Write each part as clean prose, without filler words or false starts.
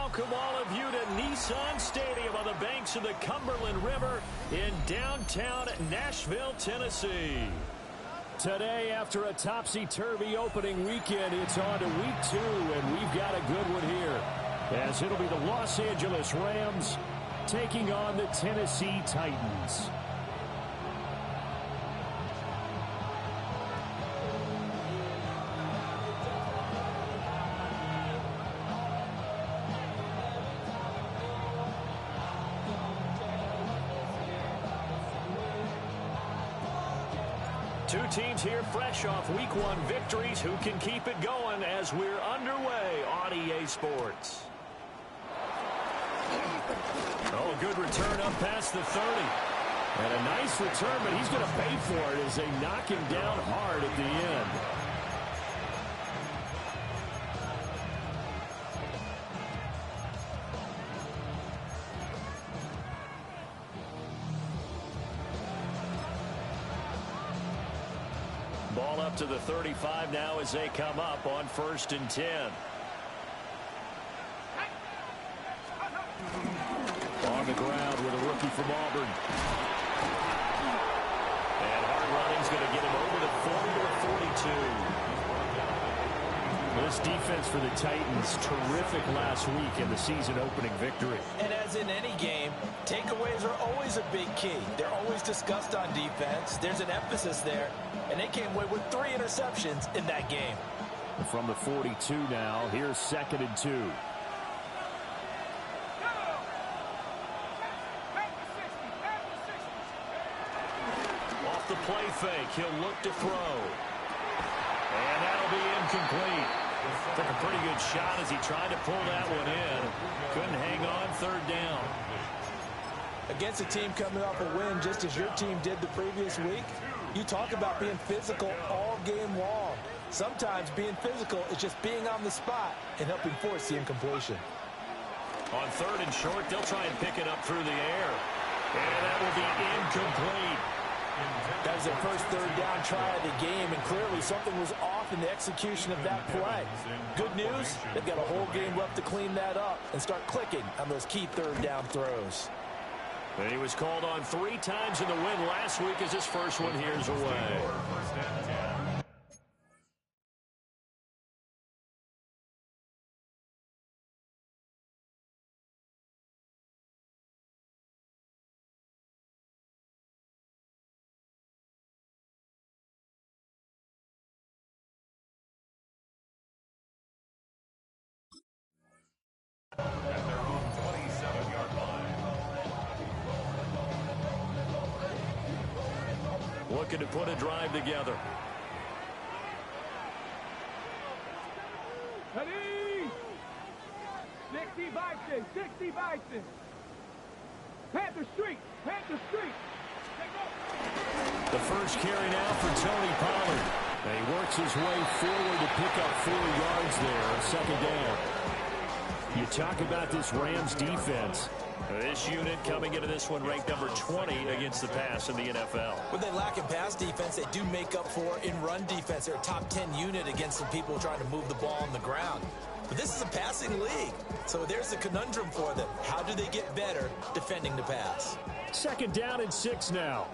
welcome all of you to Nissan Stadium on the banks of the Cumberland River in downtown Nashville, Tennessee. Today, after a topsy-turvy opening weekend, it's on to week 2, and we've got a good one here, as it'll be the Los Angeles Rams taking on the Tennessee Titans. Two teams here fresh off Week 1 victories. Who can keep it going as we're underway on EA Sports? Oh, good return up past the 30. And a nice return, but he's going to pay for it as they knock him down hard at the end. Ball up to the 35 now as they come up on 1st and 10. On the ground with a rookie from Auburn. And hard running's going to get him over the 40 to the 42. This defense for the Titans, terrific last week in the season-opening victory. And as in any game, takeaways are always a big key. They're always discussed on defense. There's an emphasis there. And they came away with 3 interceptions in that game. From the 42 now, here's 2nd and 2. Off the play fake, he'll look to throw. And that'll be incomplete. Took a pretty good shot as he tried to pull that one in. Couldn't hang on 3rd down. Against a team coming off a win just as your team did the previous week, you talk about being physical all game long. Sometimes being physical is just being on the spot and helping force the incompletion. On 3rd and short, they'll try and pick it up through the air. And that will be incomplete. That was their first 3rd down try of the game, and clearly something was off in the execution of that play. Good news, they've got a whole game left to clean that up and start clicking on those key 3rd down throws. And he was called on 3 times in the win last week as his first one here's away. Looking to put a drive together. Ready? 60 Bison, 60 Bison. Panther Street, Panther Street. The first carry now for Tony Pollard. And he works his way forward to pick up 4 yards there on 2nd down. You talk about this Rams defense. This unit coming into this one ranked number 20 against the pass in the NFL. When they lack in pass defense, they do make up for in run defense. They're a top 10 unit against some people trying to move the ball on the ground. But this is a passing league, so there's a conundrum for them. How do they get better defending the pass? 2nd down and 6 now.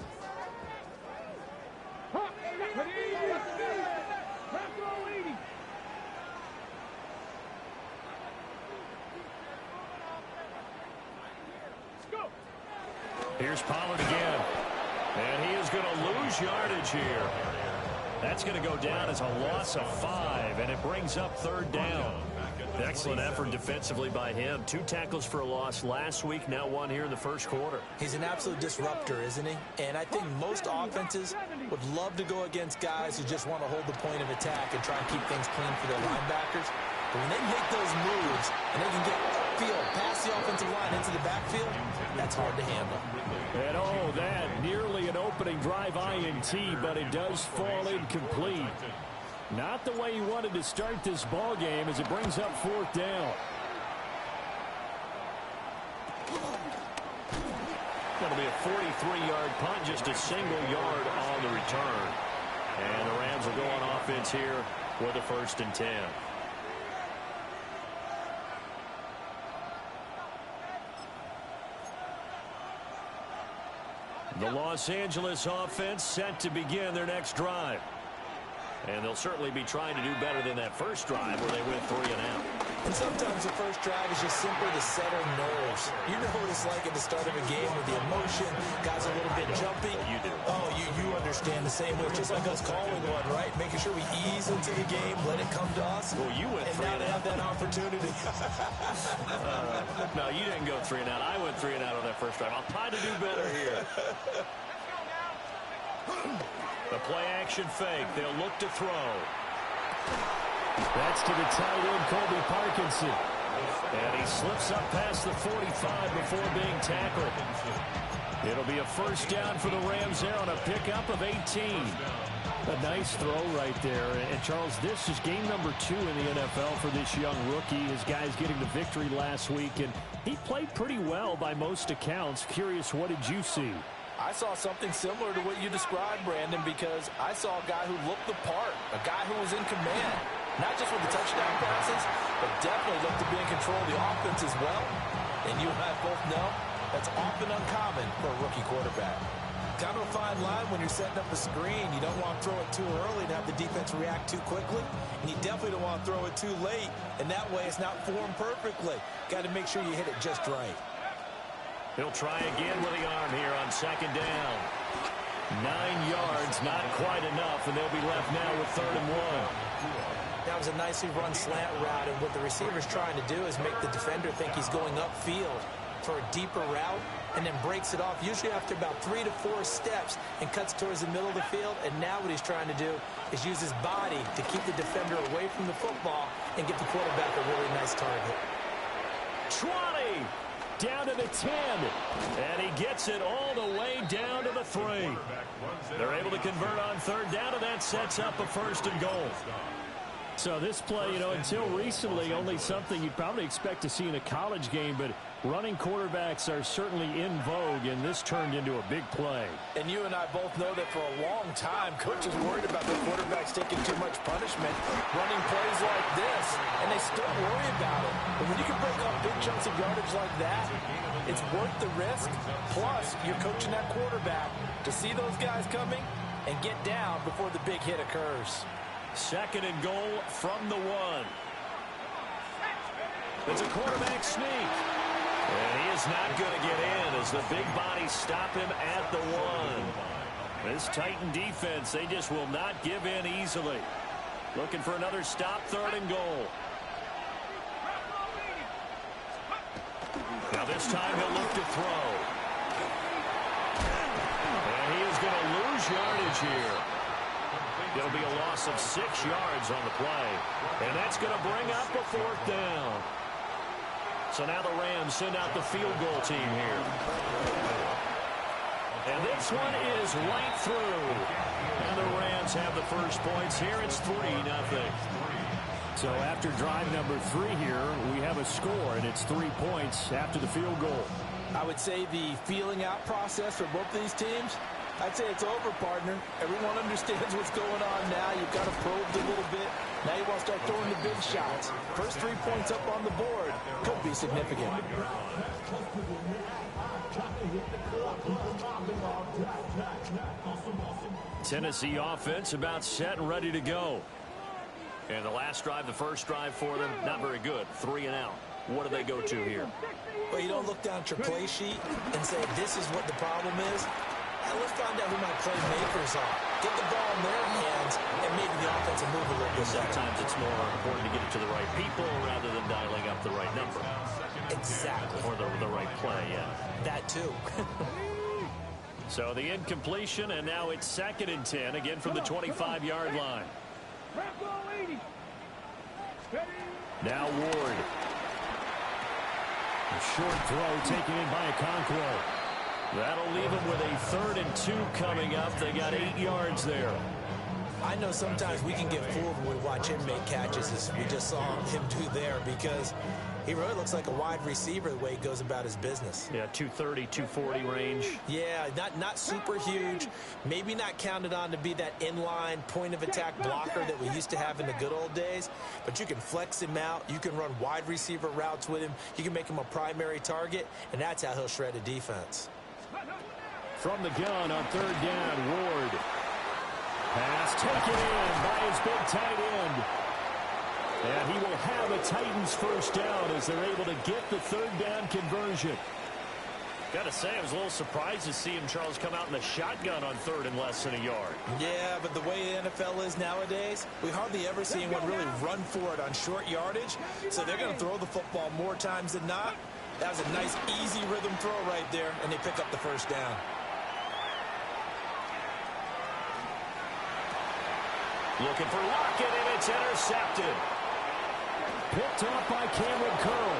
Here's Pollard again. And he is going to lose yardage here. That's going to go down as a loss of 5, and it brings up 3rd down. Excellent effort defensively by him. 2 tackles for a loss last week, now 1 here in the first quarter. He's an absolute disruptor, isn't he? And I think most offenses would love to go against guys who just want to hold the point of attack and try and keep things clean for their linebackers. But when they make those moves and they can get upfield, past the offensive line into the backfield, that's hard to handle. And oh, that nearly an opening drive INT, but it does fall incomplete. Not the way he wanted to start this ball game as it brings up 4th down. That'll be a 43-yard punt, just a single yard on the return. And the Rams will go on offense here with a 1st and 10. The Los Angeles offense set to begin their next drive. And they'll certainly be trying to do better than that first drive where they went 3 and out. And sometimes the first drive is just simply to settle nerves. You know what it's like at the start of a game with the emotion, guys are a little bit jumpy. You do. Oh, you understand the same way. It's just like us calling one, right? Making sure we ease into the game, let it come to us. Well, you went 3 and and now they have that opportunity. No, you didn't go 3 and out. I went 3 and out on that first drive. I'll try to do better here. The play action fake. They'll look to throw. That's to the tight end, Colby Parkinson. And he slips up past the 45 before being tackled. It'll be a first down for the Rams there on a pickup of 18. A nice throw right there. And Charles, this is game number 2 in the NFL for this young rookie. His guys getting the victory last week, and he played pretty well by most accounts. Curious, what did you see? I saw something similar to what you described, Brandon, because I saw a guy who looked the part, a guy who was in command, not just with the touchdown passes, but definitely looked to be in control of the offense as well. And you and I both know that's often uncommon for a rookie quarterback. Kind of a fine line when you're setting up a screen. You don't want to throw it too early to have the defense react too quickly, and you definitely don't want to throw it too late, and that way it's not formed perfectly. Got to make sure you hit it just right. He'll try again with the arm here on second down. 9 yards, not quite enough, and they'll be left now with 3rd and 1. That was a nicely run slant route, and what the receiver's trying to do is make the defender think he's going upfield for a deeper route, and then breaks it off, usually after about 3 to 4 steps, and cuts towards the middle of the field. And now what he's trying to do is use his body to keep the defender away from the football and get the quarterback a really nice target. 20! Down to the 10, and he gets it all the way down to the 3. They're able to convert on 3rd down, and that sets up a 1st and goal. So this play, until recently, only something you'd probably expect to see in a college game, but running quarterbacks are certainly in vogue, and this turned into a big play. And you and I both know that for a long time, coaches worried about their quarterbacks taking too much punishment, running plays like this, and they still worry about it. But when you can break up big chunks of yardage like that, it's worth the risk. Plus, you're coaching that quarterback to see those guys coming and get down before the big hit occurs. 2nd and goal from the 1. It's a quarterback sneak. And he is not going to get in as the big bodies stop him at the 1. This Titan defense, they just will not give in easily. Looking for another stop, 3rd and goal. Now this time he'll look to throw. And he is going to lose yardage here. It'll be a loss of 6 yards on the play. And that's going to bring up a 4th down. So now the Rams send out the field goal team here. And this one is right through. And the Rams have the first points here. It's 3-0. So after drive number 3 here, we have a score, and it's 3 points after the field goal. I would say the feeling out process for both these teams, I'd say it's over, partner. Everyone understands what's going on now. You've got to probe a little bit. Now you want to start throwing the big shots. First 3 points up on the board could be significant. Tennessee offense about set and ready to go. And the last drive, the first drive for them, not very good. 3 and out. What do they go to here? Well, you don't look down at your play sheet and say, this is what the problem is. Let's find out who my playmakers are. Get the ball in their hands and maybe the offense will move a little bit. Sometimes it's more important to get it to the right people rather than dialing up the right number. Exactly. Or the right play, yeah. That too. So the incompletion, and now it's 2nd and 10, again from the 25-yard line. Now Ward. A short throw taken in by Okonkwo. That'll leave them with a 3rd and 2 coming up. They got 8 yards there. I know sometimes we can get fooled when we watch him make catches as we just saw him do there because he really looks like a wide receiver the way he goes about his business. Yeah, 230, 240 range. Yeah, not super huge. Maybe not counted on to be that inline point-of-attack blocker that we used to have in the good old days. But you can flex him out. You can run wide receiver routes with him. You can make him a primary target, and that's how he'll shred a defense. From the gun on third down, Ward. Pass taken in by his big tight end. And he will have a Titans first down as they're able to get the third down conversion. Got to say, I was a little surprised to see him, Charles, come out in the shotgun on third and less than a yard. Yeah, but the way the NFL is nowadays, we hardly ever see anyone really run for it on short yardage. So they're going to throw the football more times than not. That was a nice, easy rhythm throw right there, and they pick up the first down. Looking for Lockett, and it's intercepted. Picked off by Cameron Curl.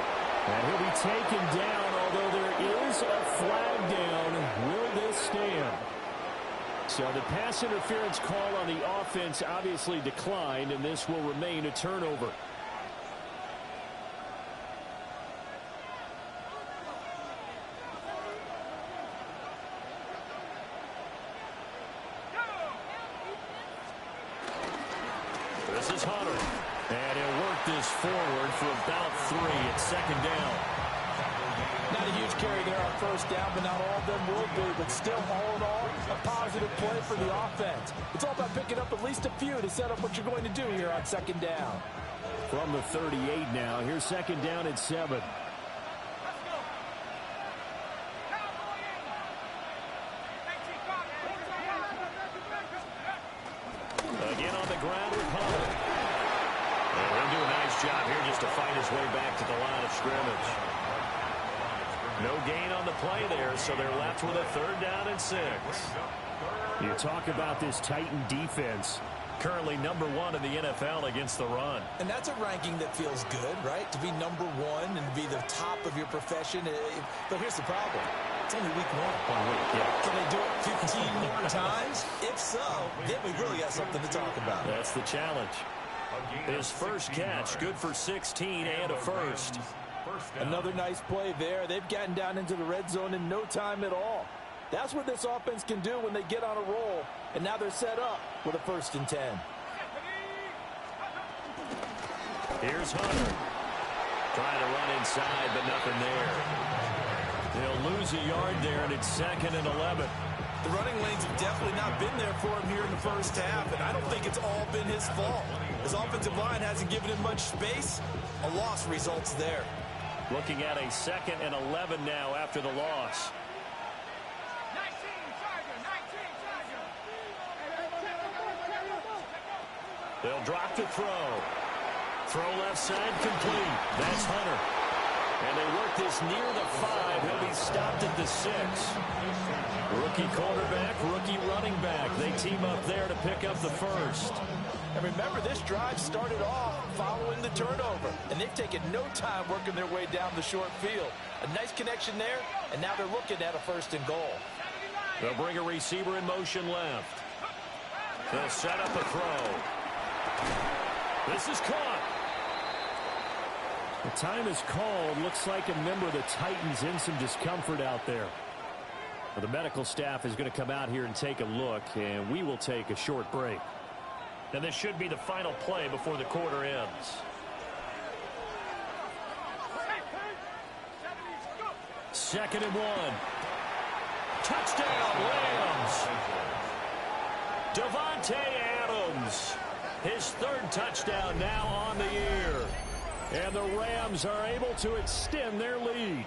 And he'll be taken down, although there is a flag down. Will this stand? So the pass interference call on the offense obviously declined, and this will remain a turnover. This is Hunter. And he'll work this forward for about 3 at second down. Not a huge carry there on first down, but not all of them will be. But still, all in all, a positive play for the offense. It's all about picking up at least a few to set up what you're going to do here on second down. From the 38 now, here's second down at 7. Again on the ground with Hunter. And he'll do a nice job here just to find his way back to the line of scrimmage. No gain on the play there, so they're left with a third down and 6. You talk about this Titan defense. Currently number 1 in the NFL against the run. And that's a ranking that feels good, right? To be number 1 and to be the top of your profession. But here's the problem. It's only week 1. 1 week, yeah. Can they do it 15 more times? If so, then we really got something to talk about. That's the challenge. His first catch, good for 16 and a first. Another nice play there. They've gotten down into the red zone in no time at all. That's what this offense can do when they get on a roll. And now they're set up with a 1st and 10. Here's Hunter. Trying to run inside, but nothing there. They'll lose a yard there, and it's 2nd and 11. The running lanes have definitely not been there for him here in the first half, and I don't think it's all been his fault. His offensive line hasn't given him much space. A loss results there. Looking at a 2nd and 11 now after the loss. They'll drop the throw. Throw left side complete. That's Hunter. And they work this near the 5. He'll be stopped at the 6. Rookie quarterback, rookie running back. They team up there to pick up the first. And remember, this drive started off following the turnover. And they've taken no time working their way down the short field. A nice connection there, and now they're looking at a 1st and goal. They'll bring a receiver in motion left. They'll set up a throw. This is caught. The time is called. Looks like a member of the Titans in some discomfort out there. Well, the medical staff is going to come out here and take a look, and we will take a short break. And this should be the final play before the quarter ends. Second and 1. Touchdown, Rams. Devontae Adams. His 3rd touchdown now on the year. And the Rams are able to extend their lead.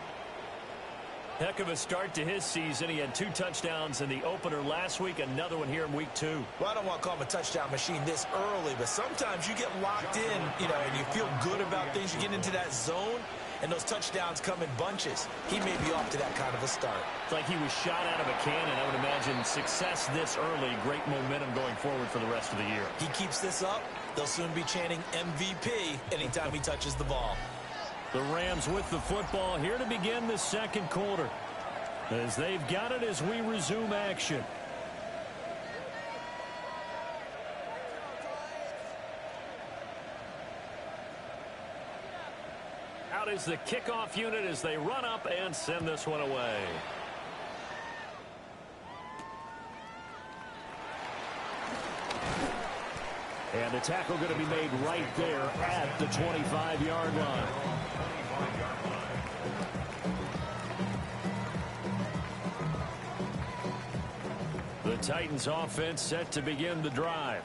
Heck of a start to his season. He had 2 touchdowns in the opener last week, another one here in week 2. Well, I don't want to call him a touchdown machine this early, but sometimes you get locked in, and you feel good about things. You get into that zone, and those touchdowns come in bunches. He may be off to that kind of a start. It's like he was shot out of a cannon. I would imagine success this early, great momentum going forward for the rest of the year. He keeps this up, they'll soon be chanting MVP anytime he touches the ball. The Rams with the football here to begin the 2nd quarter, as they've got it as we resume action. Out is the kickoff unit as they run up and send this one away. And the tackle going to be made right there at the 25-yard line. The Titans offense set to begin the drive.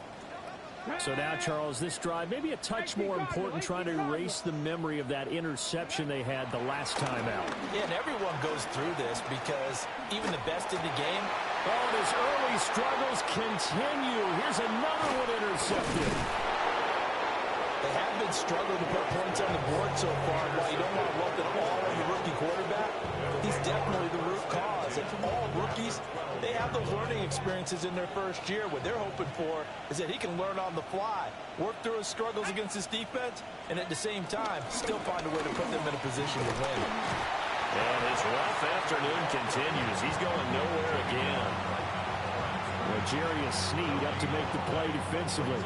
So now, Charles, this drive maybe a touch more important, trying to erase the memory of that interception they had the last time out. Yeah, and everyone goes through this because even the best in the game. Oh, and his early struggles continue. Here's another one intercepted. They have been struggling to put points on the board so far. While you don't want to lump it all on the rookie quarterback, he's definitely the root cause. And all rookies, they have those learning experiences in their first year. What they're hoping for is that he can learn on the fly, work through his struggles against his defense, and at the same time, still find a way to put them in a position to win. And his rough afternoon continues. He's going nowhere again. Well, Jarius Sneed up to make the play defensively.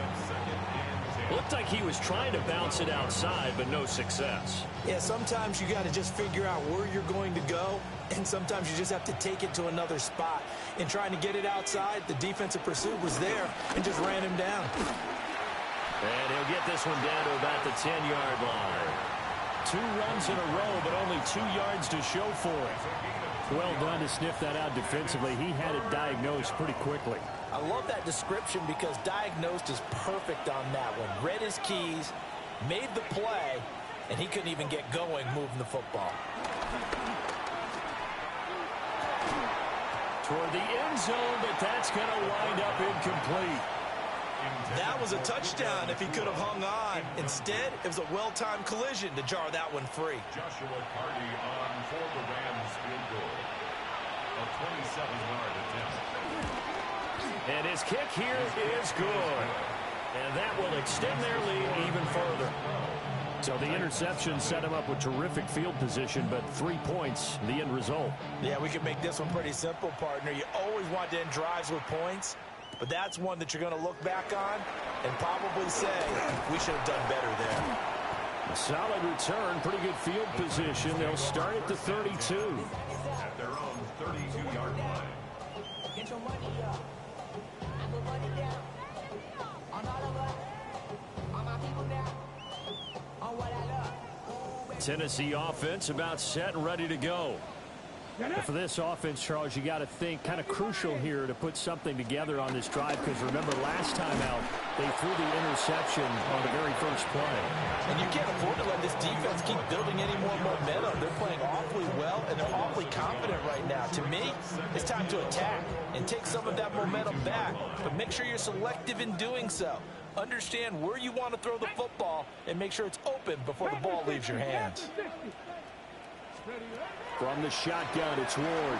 Looked like he was trying to bounce it outside, but no success. Yeah, sometimes you got to just figure out where you're going to go, and sometimes you just have to take it to another spot. In trying to get it outside, the defensive pursuit was there and just ran him down. And he'll get this one down to about the 10-yard line. 2 runs in a row, but only 2 yards to show for it. Well done to sniff that out defensively. He had it diagnosed pretty quickly. I love that description because diagnosed is perfect on that one. Read his keys, made the play, and he couldn't even get going moving the football. Toward the end zone, but that's going to wind up incomplete. That was a touchdown if he could have hung on. Instead, it was a well-timed collision to jar that one free. Joshua Carty on for the Rams field goal. A 27-yard attempt. And his kick here is good. And that will extend their lead even further. So the interception set him up with terrific field position, but 3 points, the end result. Yeah, we can make this one pretty simple, partner. You always want to end drives with points, but that's one that you're going to look back on and probably say, we should have done better there. A solid return, pretty good field position. They'll start at the 32. At their own 32-yard line. Get your money up. I put money down. On all of us. On my people now. On what I love. Tennessee offense about set and ready to go. But for this offense, Charles, you got to think kind of crucial here to put something together on this drive, because remember last time out they threw the interception on the very first play. And you can't afford to let this defense keep building any more momentum. They're playing awfully well, and they're awfully confident right now. To me, it's time to attack and take some of that momentum back, but make sure you're selective in doing so. Understand where you want to throw the football and make sure it's open before the ball leaves your hands. From the shotgun, it's Ward.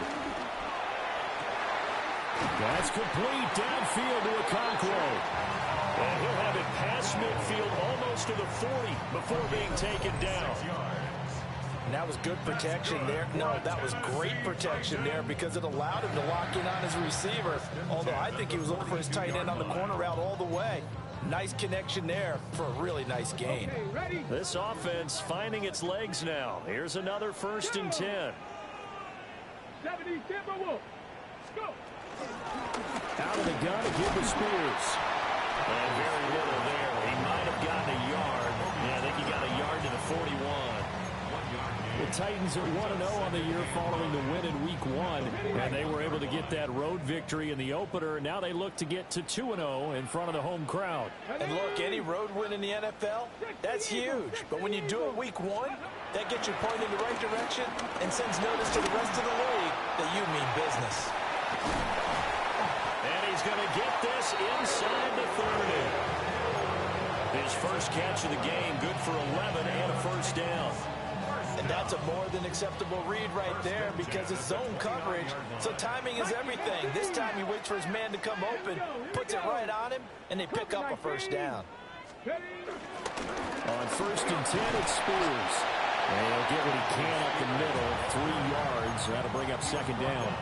That's complete downfield to Okonkwo. And he'll have it past midfield almost to the 40 before being taken down. And that was good protection there. No, that was great protection there because it allowed him to lock in on his receiver. Although I think he was looking for his tight end on the corner route all the way. Nice connection there for a really nice gain. This offense finding its legs now. Here's another 1st and 10. 70 Timberwolves. Go. Out of the gun to give to Spears. And very little there. He might have gotten a yard. Yeah, I think he got a yard to the 41. The Titans are 1-0 on the year following the win in Week 1, and they were able to get that road victory in the opener. Now they look to get to 2-0 in front of the home crowd. And look, any road win in the NFL, that's huge. But when you do it Week 1, that gets you pointed in the right direction and sends notice to the rest of the league that you mean business. And he's going to get this inside the 30. His first catch of the game, good for 11 and a first down. And that's a more than acceptable read right there because it's zone coverage, so timing is everything. This time he waits for his man to come open, puts it right on him, and they pick up a first down. On 1st and 10, it's Spears. And he'll get what he can up the middle, 3 yards. That'll bring up 2nd down.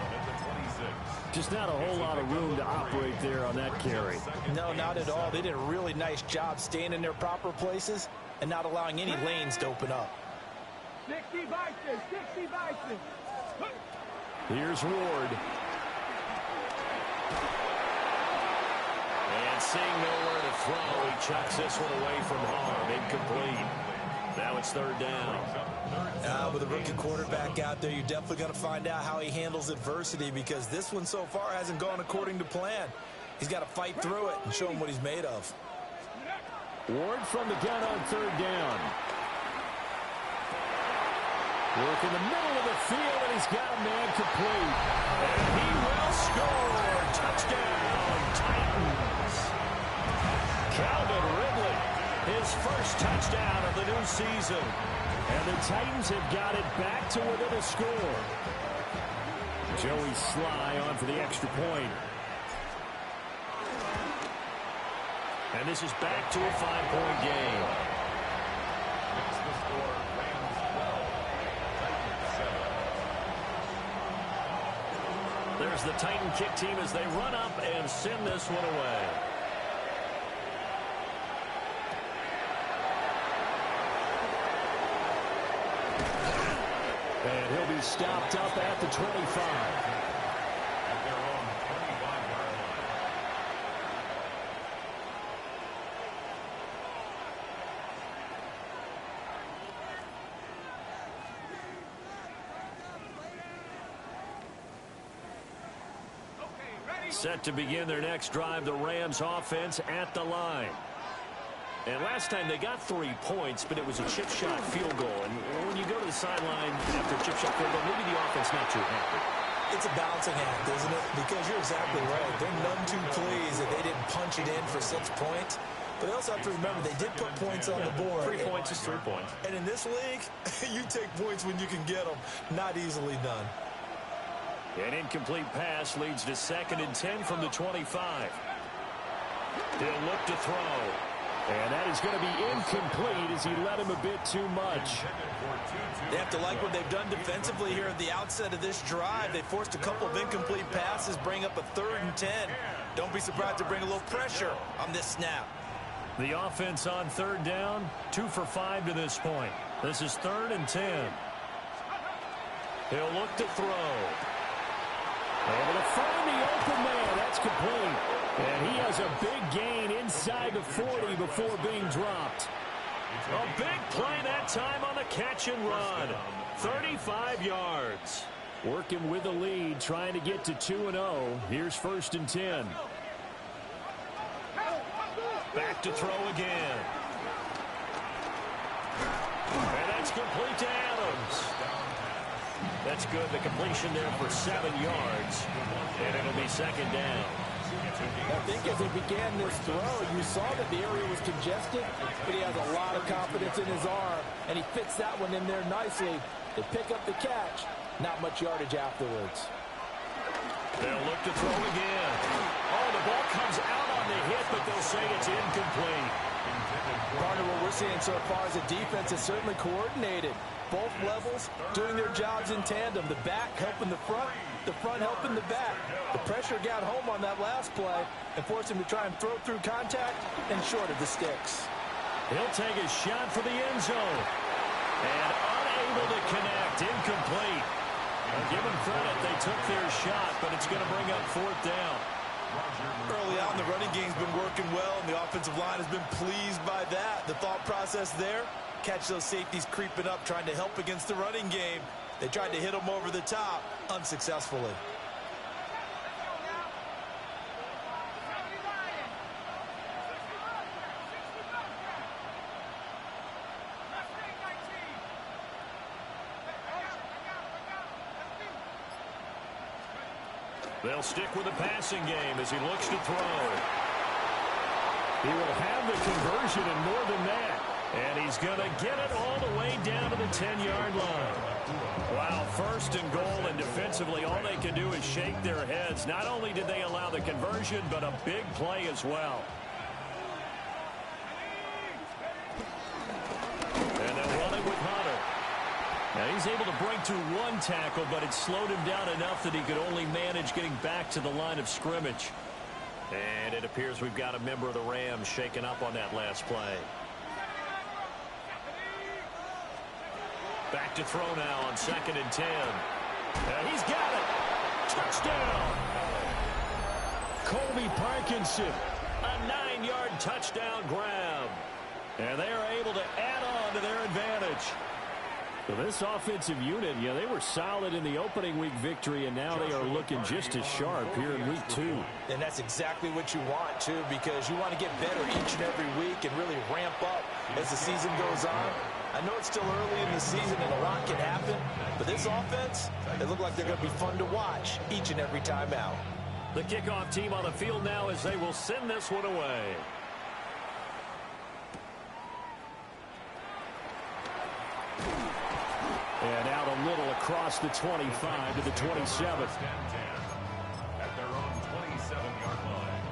Just not a whole lot of room to operate there on that carry. No, not at all. They did a really nice job staying in their proper places and not allowing any lanes to open up. 60 Bison, 60 Bison. Here's Ward. And seeing nowhere to throw, he chucks this one away from harm. Incomplete. Now it's third down. With a rookie quarterback out there, you're definitely going to find out how he handles adversity, because this one so far hasn't gone according to plan. He's got to fight through it and show him what he's made of. Ward from the gun on third down. Work in the middle of the field, and he's got a man complete. And he will score. Touchdown, Titans. Calvin Ridley, his first touchdown of the new season. And the Titans have got it back to within a score. Joey Sly on for the extra point. And this is back to a 5-point game. Makes the score Rams 12, Titans 7. There's the Titan kick team as they run up and send this one away. And he'll be stopped up at the 25. At their own 25-yard line. Set to begin their next drive, the Rams offense at the line. And last time they got 3 points, but it was a chip shot field goal. And when you go to the sideline after a chip shot field goal, maybe the offense not too happy. It's a balancing act, isn't it? Because you're exactly right. They're none too pleased that they didn't punch it in for 6 points. But they also have to remember they did put points on the board. 3 points is 3 points. And in this league, you take points when you can get them. Not easily done. An incomplete pass leads to 2nd and 10 from the 25. He'll look to throw. And that is going to be incomplete as he led him a bit too much. They have to like what they've done defensively here at the outset of this drive. They forced a couple of incomplete passes, bring up a 3rd and 10. Don't be surprised to bring a little pressure on this snap. The offense on 3rd down, 2 for 5 to this point. This is 3rd and 10. He'll look to throw. Able to find the open man. That's complete. And he has a big gain inside the 40 before being dropped. A big play that time on the catch and run. 35 yards. Working with the lead, trying to get to 2-0. Here's 1st and 10. Back to throw again. And that's complete to Adams. That's good. The completion there for 7 yards. And it'll be 2nd down. I think as he began this throw, you saw that the area was congested, but he has a lot of confidence in his arm, and he fits that one in there nicely. They pick up the catch. Not much yardage afterwards. They'll look to throw again. Oh, the ball comes out on the hit, but they'll say it's incomplete. Partner, what we're seeing so far is the defense is certainly coordinated. Both levels doing their jobs in tandem. The back helping the front helping the back. The pressure got home on that last play and forced him to try and throw through contact and short of the sticks. He'll take a shot for the end zone. And unable to connect. Incomplete. Well, give them credit. They took their shot, but it's going to bring up 4th down. Early on, the running game's been working well, and the offensive line has been pleased by that. The thought process there, catch those safeties creeping up, trying to help against the running game. They tried to hit them over the top, unsuccessfully. They'll stick with the passing game as he looks to throw. He will have the conversion and more than that. And he's going to get it all the way down to the 10-yard line. Wow, 1st and goal, and defensively all they can do is shake their heads. Not only did they allow the conversion, but a big play as well. And they'll run it with Hunter. Now he's able to break through 1 tackle, but it slowed him down enough that he could only manage getting back to the line of scrimmage. And it appears we've got a member of the Rams shaken up on that last play. Back to throw now on 2nd and 10. And he's got it. Touchdown. Colby Parkinson. A 9-yard touchdown grab. And they are able to add on to their advantage. So this offensive unit, yeah, they were solid in the opening week victory, and now they are looking just as sharp here in week 2. And that's exactly what you want, too, because you want to get better each and every week and really ramp up as the season goes on. I know it's still early in the season and a lot can happen, but this offense, they look like they're going to be fun to watch each and every time out. The kickoff team on the field now as they will send this one away. And out a little across the 25 to the 27. At their own 27-yard line.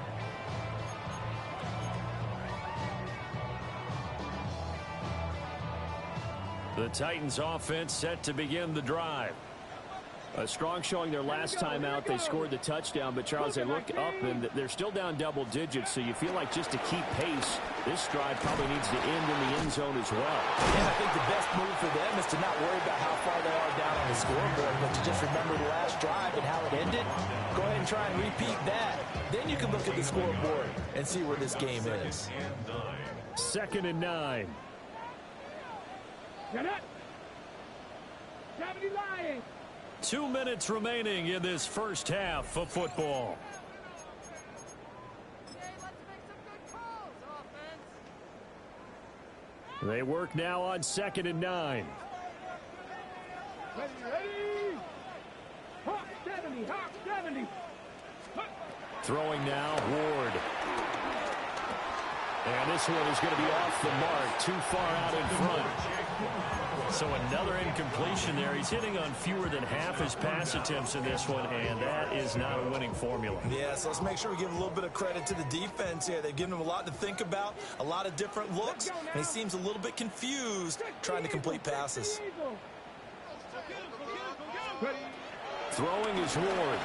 The Titans offense set to begin the drive. A strong showing their last time out. They scored the touchdown, but Charles, they look up and they're still down double digits, so you feel like just to keep pace, this drive probably needs to end in the end zone as well. Yeah, I think the best move for them is to not worry about how far they are down on the scoreboard, but to just remember the last drive and how it ended. Go ahead and try and repeat that. Then you can look at the scoreboard and see where this game is. 2nd and 9. Get it. 70 Lions. 2 minutes remaining in this first half of football. They work now on 2nd and 9. Ready. Hawk 70. Hawk 70. Throwing now, Ward. And this one is going to be off the mark, too far out in front. So another incompletion there. He's hitting on fewer than half his pass attempts in this one, and that is not a winning formula. Yeah, so let's make sure we give a little bit of credit to the defense here. They've given him a lot to think about, a lot of different looks, and he seems a little bit confused trying to complete passes. Throwing is Ward.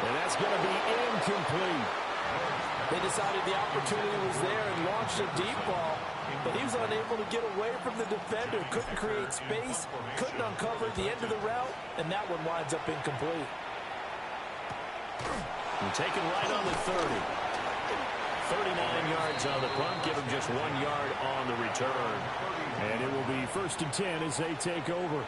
And that's going to be incomplete. They decided the opportunity was there and launched a deep ball, but he was unable to get away from the defender, couldn't create space, couldn't uncover the end of the route, and that one winds up incomplete. And taken right on the 30. 39 yards on the punt, give him just 1 yard on the return. And it will be 1st and 10 as they take over.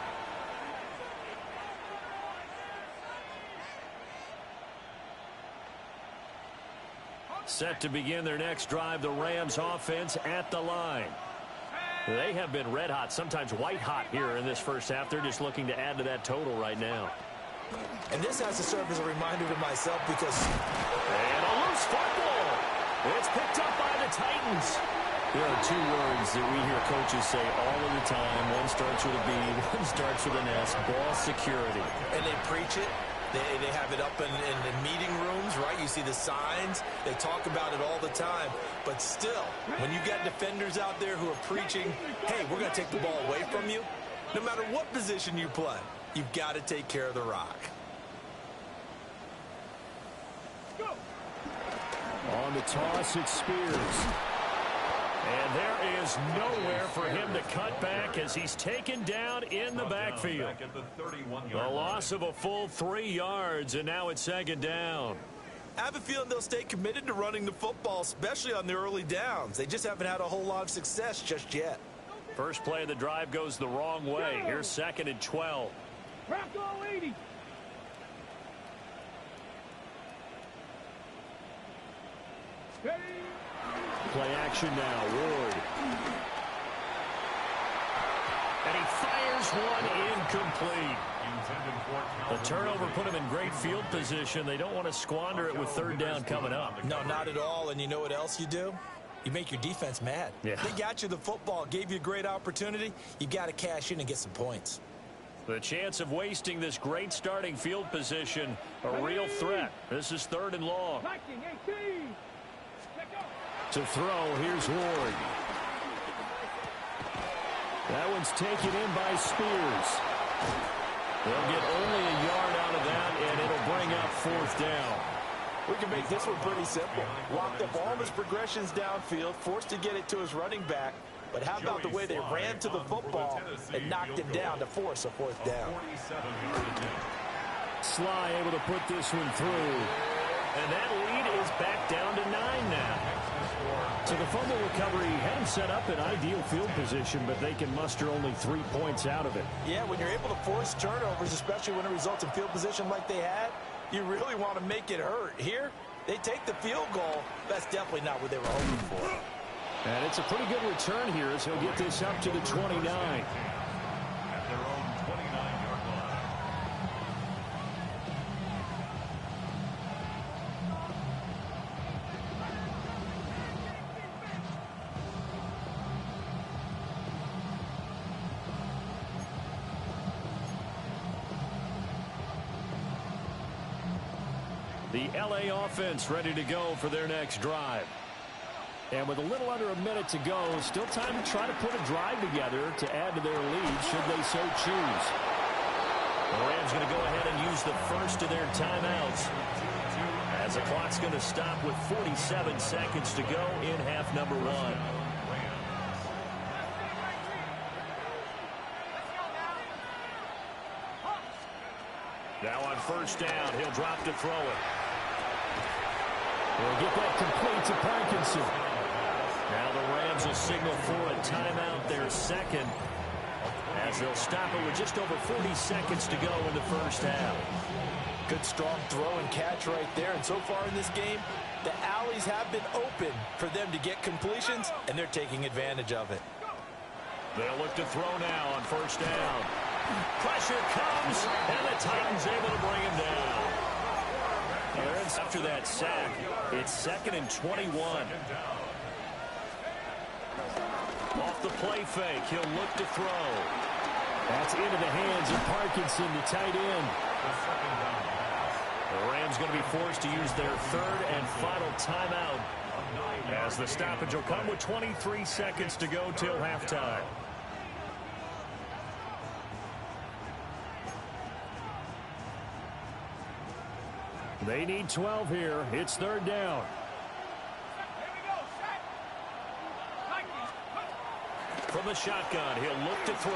Set to begin their next drive, the Rams offense at the line. They have been red hot, sometimes white hot here in this first half. They're just looking to add to that total right now. And this has to serve as a reminder to myself because... And a loose football. It's picked up by the Titans. There are 2 words that we hear coaches say all of the time. One starts with a B, one starts with an S, ball security. And they preach it. They have it up in meeting rooms, right? You see the signs. They talk about it all the time. But still, when you got defenders out there who are preaching, hey, we're going to take the ball away from you, no matter what position you play, you've got to take care of the rock. On the toss, it's Spears. And there is nowhere for him to cut back as he's taken down in the backfield. The loss of a full 3 yards, and now it's 2nd down. I have a feeling they'll stay committed to running the football, especially on the early downs. They just haven't had a whole lot of success just yet. First play of the drive goes the wrong way. Here's 2nd and 12. Craft all 80. Ready. Play action now, Ward. And he fires one incomplete. The turnover put him in great field position. They don't want to squander it with 3rd down coming up. No, not at all. And you know what else you do? You make your defense mad. Yeah. They got you the football, gave you a great opportunity. You got to cash in and get some points. The chance of wasting this great starting field position, a real threat. This is 3rd and long. To throw, here's Ward. That one's taken in by Spears. They'll get only a yard out of that, and it'll bring up 4th down. We can make this one pretty simple. Locked up all of his progressions downfield, forced to get it to his running back. But how about the way they ran to the football and knocked him down to force a 4th down? Sly able to put this one through. And that lead is back down to 9 now. So the fumble recovery had him set up in ideal field position, but they can muster only 3 points out of it. Yeah, when you're able to force turnovers, especially when it results in field position like they had, you really want to make it hurt. Here, they take the field goal. That's definitely not what they were hoping for. And it's a pretty good return here as he'll get this up to the 29. At their own 29-yard line. The LA offense ready to go for their next drive. And with a little under a minute to go, still time to try to put a drive together to add to their lead should they so choose. The Rams going to go ahead and use the first of their timeouts as the clock's going to stop with 47 seconds to go in half number 1. Now on first down, he'll drop to throw it. He'll get that complete to Parkinson. Now the Rams will signal for a timeout, their second, as they'll stop it with just over 40 seconds to go in the first half. Good strong throw and catch right there. And so far in this game, the alleys have been open for them to get completions, and they're taking advantage of it. They'll look to throw now on first down. Pressure comes, and the Titans able to bring him down. After that sack, it's 2nd and 21. Off the play fake, he'll look to throw. That's into the hands of Parkinson, the tight end. The Rams going to be forced to use their third and final timeout as the stoppage will come with 23 seconds to go till halftime. They need 12 here. It's third down. From the shotgun, he'll look to throw.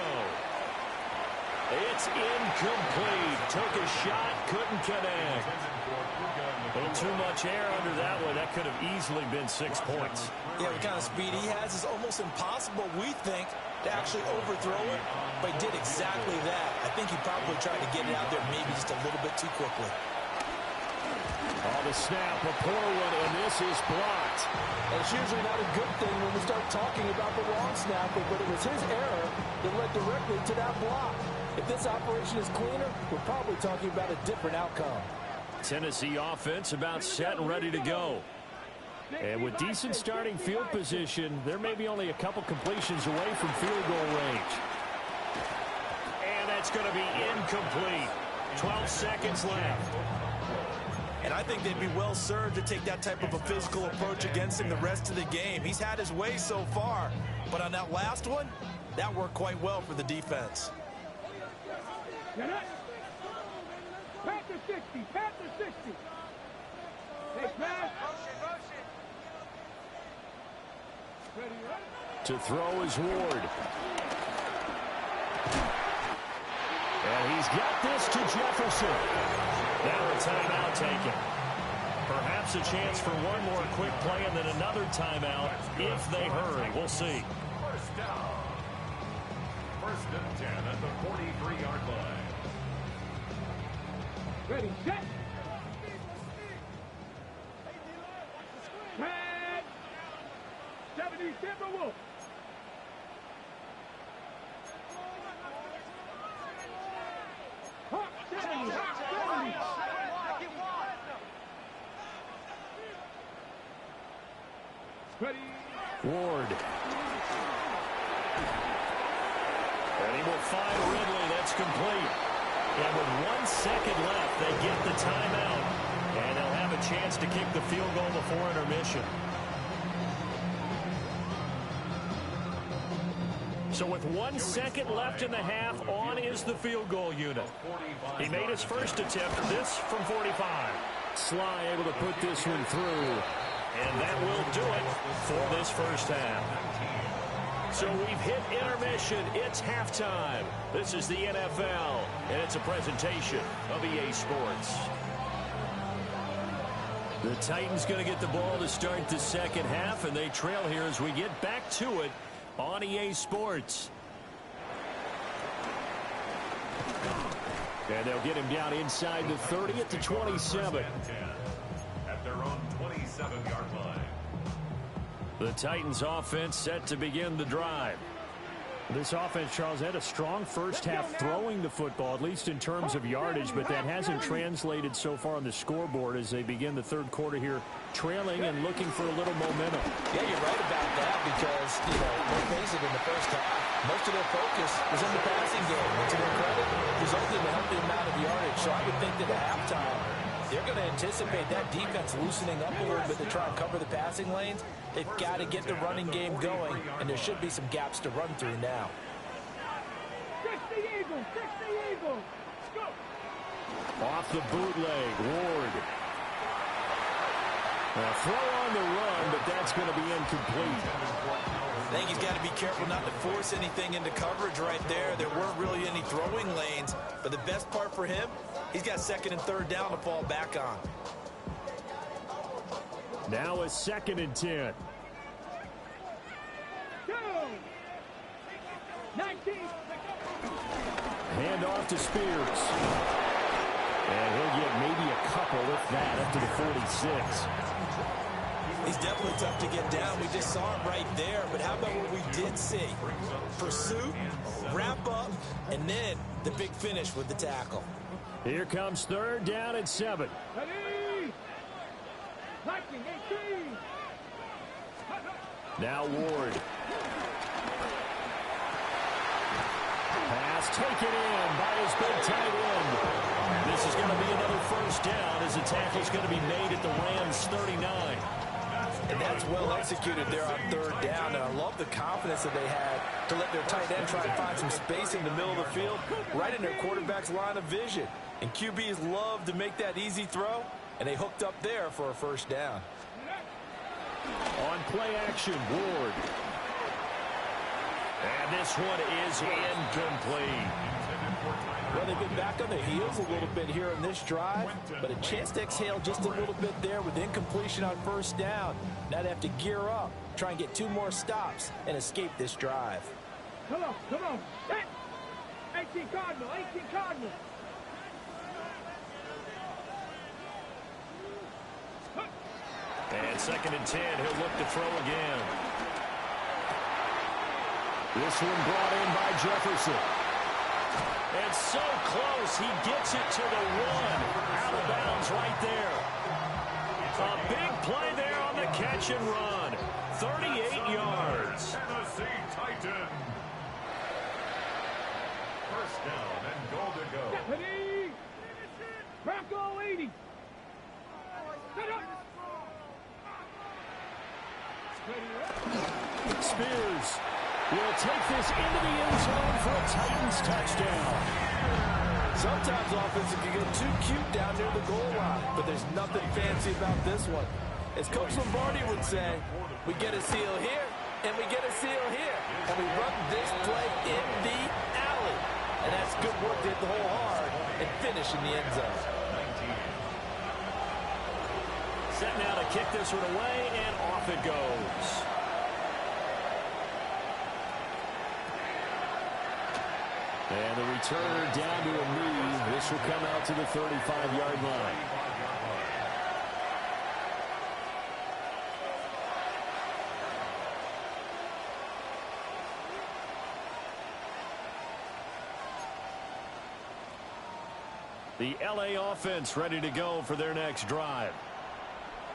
It's incomplete. Took a shot, couldn't connect. A little too much air under that one. That could have easily been 6 points. Yeah, the kind of speed he has is almost impossible, we think, to actually overthrow it, but he did exactly that. I think he probably tried to get it out there maybe just a little bit too quickly. Oh, the snap, a poor one, and this is blocked. And it's usually not a good thing when we start talking about the wrong snapper, but it was his error that led directly to that block. If this operation is cleaner, we're probably talking about a different outcome. Tennessee offense about set and ready to go. And with decent starting field position, there may be only a couple completions away from field goal range. And that's going to be incomplete. 12 seconds left. And I think they'd be well served to take that type of a physical approach against him the rest of the game. He's had his way so far, but on that last one, that worked quite well for the defense. Panther 60, Panther 60. Hey, man. To throw is Ward. And he's got this to Jefferson. Now a timeout taken. Perhaps a chance for one more quick play and then another timeout if they hurry. We'll see. First down. 1st and 10 at the 43-yard line. Ready, set. Tag. 70 Timberwolves. Hawk 70, Hawk 70. Ready. Ward. And he will find Ridley. That's complete. And with 1 second left, they get the timeout. And they'll have a chance to kick the field goal before intermission. So with 1 second left in the half, on is the field goal unit. He made his first attempt, this from 45. Sly able to put this one through. And that will do it for this first half. So we've hit intermission. It's halftime. This is the NFL, and it's a presentation of EA Sports. The Titans going to get the ball to start the second half, and they trail here as we get back to it on EA Sports. And they'll get him down inside the 30 at the 27. At their own 27-yard line. The Titans offense set to begin the drive. This offense, Charles, had a strong first half throwing the football, at least in terms of yardage, but that hasn't translated so far on the scoreboard as they begin the third quarter here, trailing and looking for a little momentum. Yeah, you're right about that because, let's face it, in the first half, most of their focus was in the passing game. And to their credit, resulted in a healthy amount of yardage. So I would think that at halftime, they're going to anticipate that defense loosening up a little bit to try and cover the passing lanes. They've got to get the running game going, and there should be some gaps to run through now. 60 Eagles, 60 Eagles. Go. Off the bootleg, Ward. A throw on the run, but that's going to be incomplete. I think he's got to be careful not to force anything into coverage right there. There weren't really any throwing lanes, but the best part for him, he's got second and third down to fall back on. Now a 2nd and 10. Go. 19. Hand off to Spears. And he'll get maybe a couple, if that, up to the 46. He's definitely tough to get down. We just saw it right there. But how about what we did see? Pursuit, wrap up, and then the big finish with the tackle. Here comes 3rd down and 7. Ready. 19, 18. Now Ward. Pass taken in by his big tight end. This is going to be another 1st down as the tackle's going to be made at the Rams 39. And that's well executed there on 3rd down. And I love the confidence that they had to let their tight end try and find some space in the middle of the field, right in their quarterback's line of vision. And QBs love to make that easy throw, and they hooked up there for a 1st down. On play action, Ward. And this one is incomplete. Well, they've been back on their heels a little bit here in this drive, but a chance to exhale just a little bit there with incompletion on 1st down. Now they have to gear up, try and get 2 more stops, and escape this drive. Come on, come on. 18 Cardinal, 18 Cardinal. And 2nd and 10, he'll look to throw again. This one brought in by Jefferson. And so close, he gets it to the 1. Out of bounds right there. A big play there on the catch and run. 38 yards. Tennessee Titan. 1st down and goal to go. Ready. Bronco 80. Set up. Spears will take this into the end zone for a Titans touchdown. Sometimes offense can get too cute down near the goal line, but there's nothing fancy about this one. As Coach Lombardi would say, we get a seal here, and we get a seal here, and we run this play in the alley. And that's good work to hit the hole hard and finish in the end zone. Set now to kick this one away, and off it goes. And the returner down to a knee. This will come out to the 35-yard line. The LA offense ready to go for their next drive.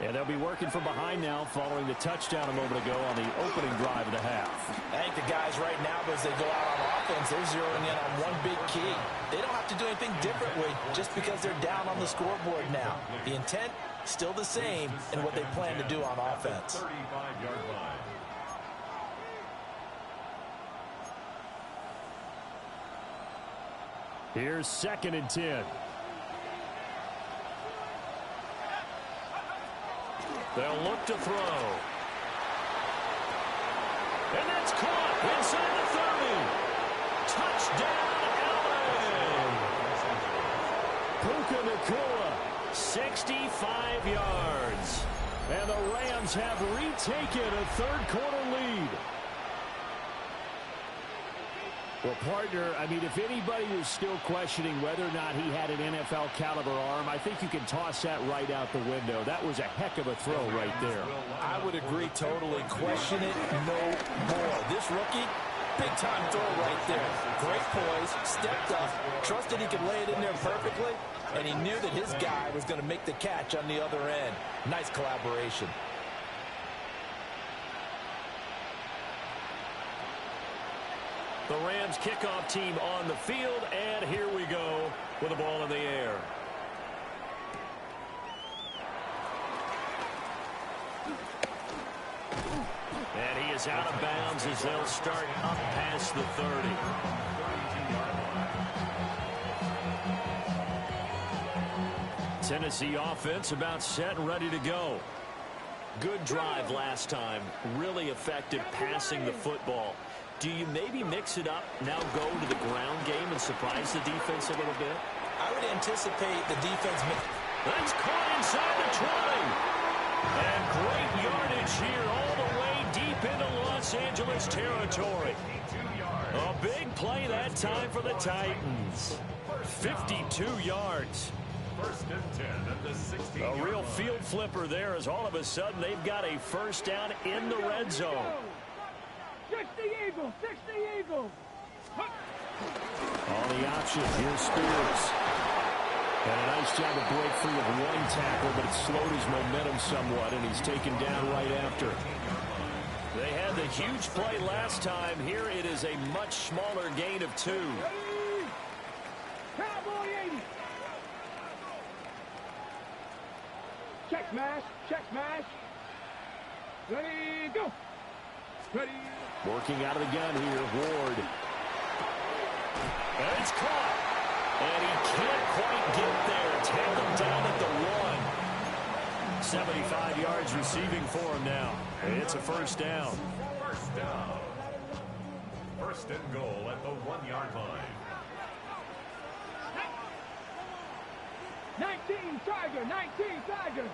And they'll be working from behind now following the touchdown a moment ago on the opening drive of the half. I think the guys right now, as they go out on offense, they're zeroing in on one big key. They don't have to do anything differently just because they're down on the scoreboard now. The intent, still the same in what they plan to do on offense. 35-yard line. Here's 2nd and 10. They'll look to throw. And that's caught inside the 30. Touchdown, LA! Puka Nacua 65 yards. And the Rams have retaken a third-quarter lead. Well, partner, I mean, if anybody was still questioning whether or not he had an NFL-caliber arm, I think you can toss that right out the window. That was a heck of a throw right there. I would agree totally. Question it no more. This rookie, big-time throw right there. Great poise, stepped up, trusted he could lay it in there perfectly, and he knew that his guy was going to make the catch on the other end. Nice collaboration. The Rams kickoff team on the field, and here we go with the ball in the air. And he is out of bounds as they'll start up past the 30. Tennessee offense about set and ready to go. Good drive last time. Really effective passing the football. Do you maybe mix it up, now go to the ground game and surprise the defense a little bit? I would anticipate the defense. That's caught inside the 20. And great yardage here all the way deep into Los Angeles territory. A big play that time for the Titans. 52 yards. First and 10 at the 16. A real field flipper there as all of a sudden they've got a first down in the red zone. 60 Eagles, 60 Eagles. On the option, here's Spears. And a nice job to break free of one tackle, but it slowed his momentum somewhat, and he's taken down right after. They had the huge play last time. Here it is a much smaller gain of 2. Cowboy 80. Check smash, check smash. Ready, go. Ready. Working out of the gun here, Ward. And it's caught. And he can't quite get there. Tackled down at the 1. 75 yards receiving for him now. It's a first down. First down. First and goal at the 1-yard line. 19 Tiger, 19 Tiger.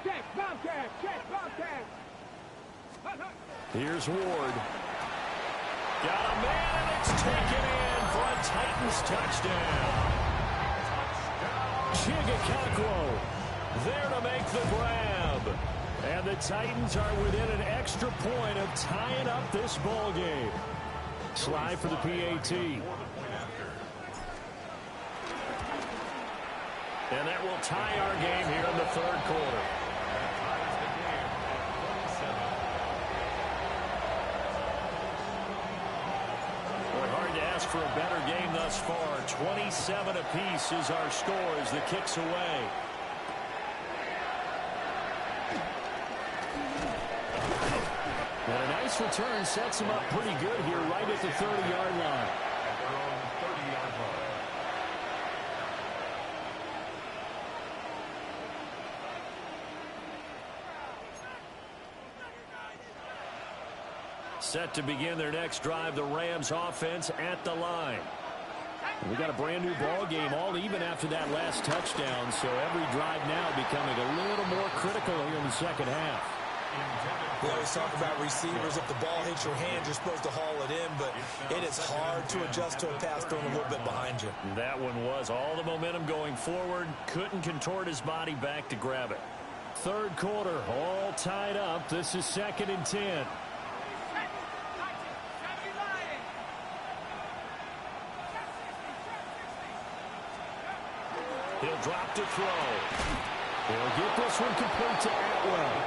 Check, Bobcat, check, Bobcat. Here's Ward. Got a man, and it's taken in for a Titans touchdown. Chigakakwo there to make the grab. And the Titans are within an extra point of tying up this ball game. Slide for the PAT. And that will tie our game here in the third quarter. For a better game thus far. 27 apiece is our score as the kick's away. And a nice return sets him up pretty good here right at the 30-yard line. At their own 30-yard line. Set to begin their next drive, the Rams offense at the line. We got a brand new ball game, all even after that last touchdown, so every drive now becoming a little more critical here in the second half. We always talk about receivers. If the ball hits your hand, you're supposed to haul it in, but it is hard to adjust to a pass thrown a little bit behind you. That one was all the momentum going forward. Couldn't contort his body back to grab it. Third quarter, all tied up. This is 2nd and 10. He'll drop to throw. He'll get this one complete to Atwell.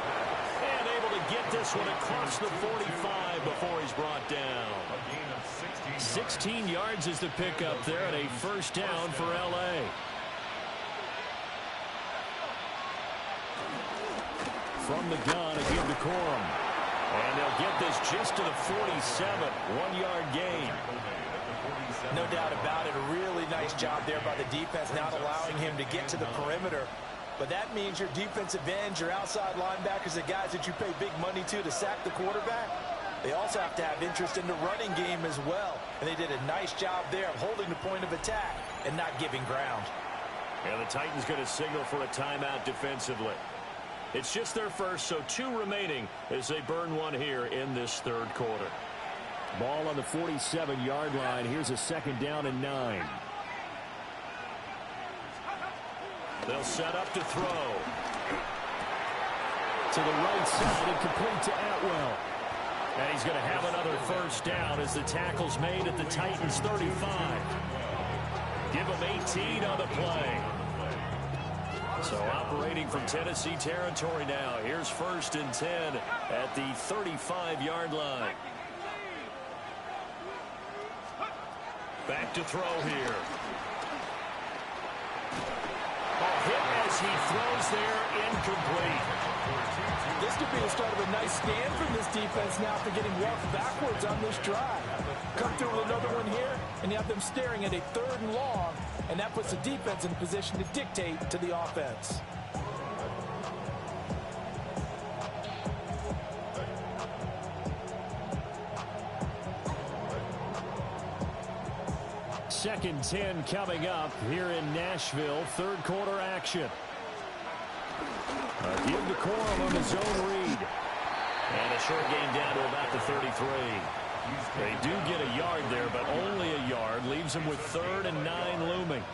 And able to get this one across the 45 before he's brought down. 16 yards is the pickup there and a first down for L.A. From the gun, again to Corum. And they'll get this just to the 47. 1-yard gain. No doubt about it. A really nice job there by the defense, not allowing him to get to the perimeter. But that means your defensive ends, your outside linebackers, the guys that you pay big money to sack the quarterback, they also have to have interest in the running game as well. And they did a nice job there of holding the point of attack and not giving ground. And the Titans going to signal for a timeout defensively. It's just their first, so 2 remaining as they burn one here in this third quarter. Ball on the 47-yard line. Here's a 2nd down and 9. They'll set up to throw. To the right side and complete to Atwell. And he's going to have another first down as the tackle's made at the Titans' 35. Give him 18 on the play. So operating from Tennessee territory now. Here's 1st and 10 at the 35-yard line. Back to throw here. Hit as he throws there, incomplete. This could be the start of a nice stand from this defense now after getting walked backwards on this drive. Come through with another one here, and you have them staring at a 3rd and long, and that puts the defense in a position to dictate to the offense. Second 10 coming up here in Nashville. 3rd quarter action. Give to Corum on his own read. And a short gain down to about the 33. They do get a yard there, but only a yard. Leaves them with 3rd and 9 looming.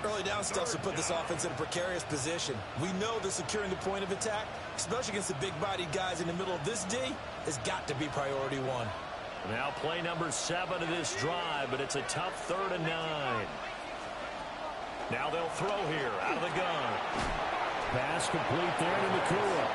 Early down stuffs to put this offense in a precarious position. We know that securing the point of attack, especially against the big-bodied guys in the middle of this D, has got to be priority 1. Now play number 7 of this drive, but it's a tough 3rd and 9. Now they'll throw here out of the gun. Pass complete there to Nakua.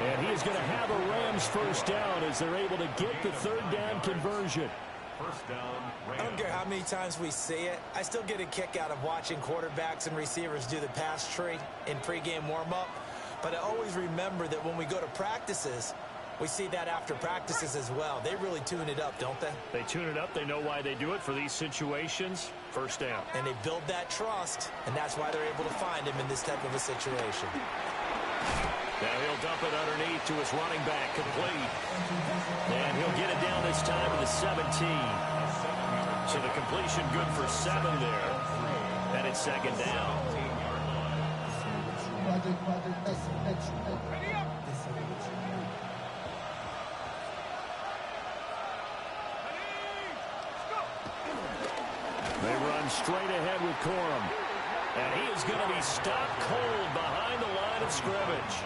And he is going to have a Rams first down as they're able to get the 3rd down conversion. First down, I don't care how many times we see it. I still get a kick out of watching quarterbacks and receivers do the pass tree in pregame warm-up. But I always remember that when we go to practices, we see that after practices as well. They really tune it up, don't they? They tune it up. They know why they do it for these situations. First down. And they build that trust, and that's why they're able to find him in this type of a situation. Now he'll dump it underneath to his running back, complete. And he'll get it down this time to the 17. So the completion good for 7 there. And it's 2nd down. They run straight ahead with Corum. And he is going to be stopped cold behind the line of scrimmage.